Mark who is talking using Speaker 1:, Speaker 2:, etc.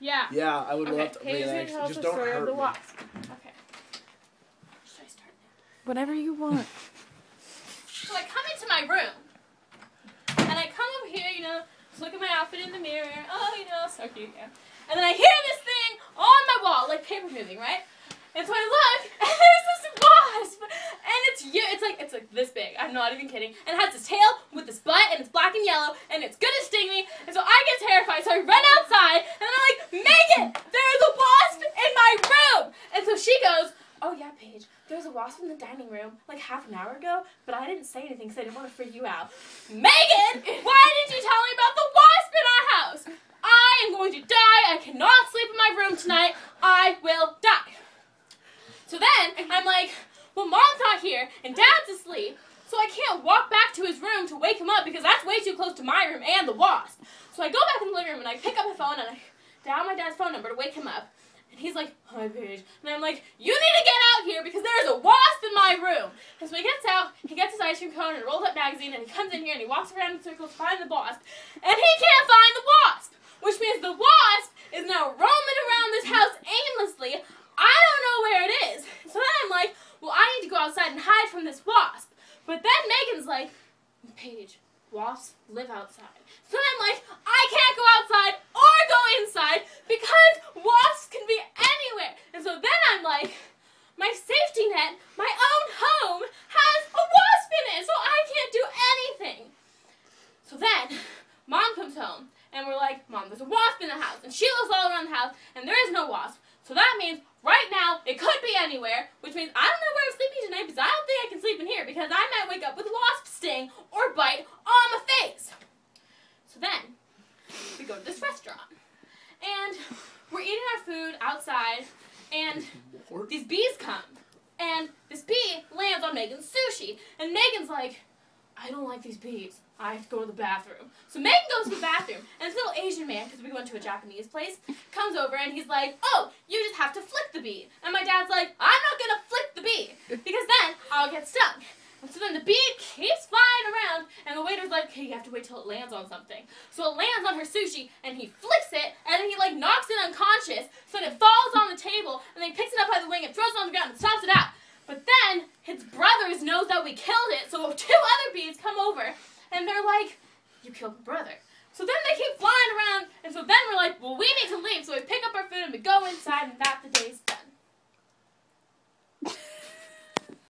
Speaker 1: Yeah.
Speaker 2: Yeah, I would
Speaker 1: Okay,
Speaker 2: love to.
Speaker 1: Paige
Speaker 2: Man,
Speaker 1: tells
Speaker 2: just
Speaker 1: the
Speaker 2: don't
Speaker 1: story of
Speaker 2: hurt
Speaker 1: the
Speaker 2: me.
Speaker 1: wasp. Okay. Should I start now?
Speaker 3: Whatever you want.
Speaker 1: So I come into my room, and I come over here, you know, look at my outfit in the mirror. Oh, you know, so cute, yeah. And then I hear this thing on my wall, like paper moving, right? And so I look, and there's this wasp, and it's like this big. I'm not even kidding. And it has this tail with this butt, and it's black and yellow, and it's gonna sting me. And so I get terrified, so I run outside, and I'm like, Megan, there's a wasp in my room. And so she goes, oh yeah, Paige, there was a wasp in the dining room like half an hour ago, but I didn't say anything because I didn't want to freak you out. Megan, why didn't you tell me about the wasp in our house? I am going to die. I cannot sleep in my room tonight. I will die. So then, I'm like, well, Mom's not here, and Dad's asleep, so I can't walk back to his room to wake him up because that's way too close to my room and the wasp. So I go back in the living room, and I pick up my phone, and I dial my dad's phone number to wake him up. And he's like, hi, Paige. And I'm like, you need to get out here because there is a wasp in my room. And so he gets out, he gets his ice cream cone and a rolled up magazine, and he comes in here, and he walks around in circles to find the wasp. And he can't find the wasp, which means the wasp is now roaming around this house aimlessly. I don't know where it is. So then I'm like, well, I need to go outside and hide from this wasp. But then Megan's like, Paige, wasps live outside. So then I'm like, I can't go outside or go inside because wasps can be anywhere. And so then I'm like, my safety net, my own home, has a wasp in it, so I can't do anything. So then, Mom comes home, and we're like, Mom, there's a wasp in the house. And she looks all around the house, and there is no wasp. So that means, right now, it could be anywhere, which means I don't know where I'm sleeping tonight because I don't think I can sleep in here because I might wake up with a wasp sting or bite on my face. So then, we go to this restaurant, and we're eating our food outside, and these bees come, and this bee lands on Megan's sushi, and Megan's like, I don't like these bees. I have to go to the bathroom. So Megan goes to the bathroom, and this little Asian man, because we went to a Japanese place, comes over, and he's like, oh, you just have to flick the bee. And my dad's like, I'm not going to flick the bee, because then I'll get stung. And so then the bee keeps flying around, and the waiter's like, okay, you have to wait till it lands on something. So it lands on her sushi, and he flicks it, and then he, like, knocks it unconscious, so then it falls on the table, and then he picks it up by the wing and throws it on the ground and stomps it out. But then his brothers knows that we killed it, so two other bees come over, and they're like, you killed my brother. So then they keep flying around, and so then we're like, well, we need to leave, so we pick up our food, and we go inside, and that's the day's done.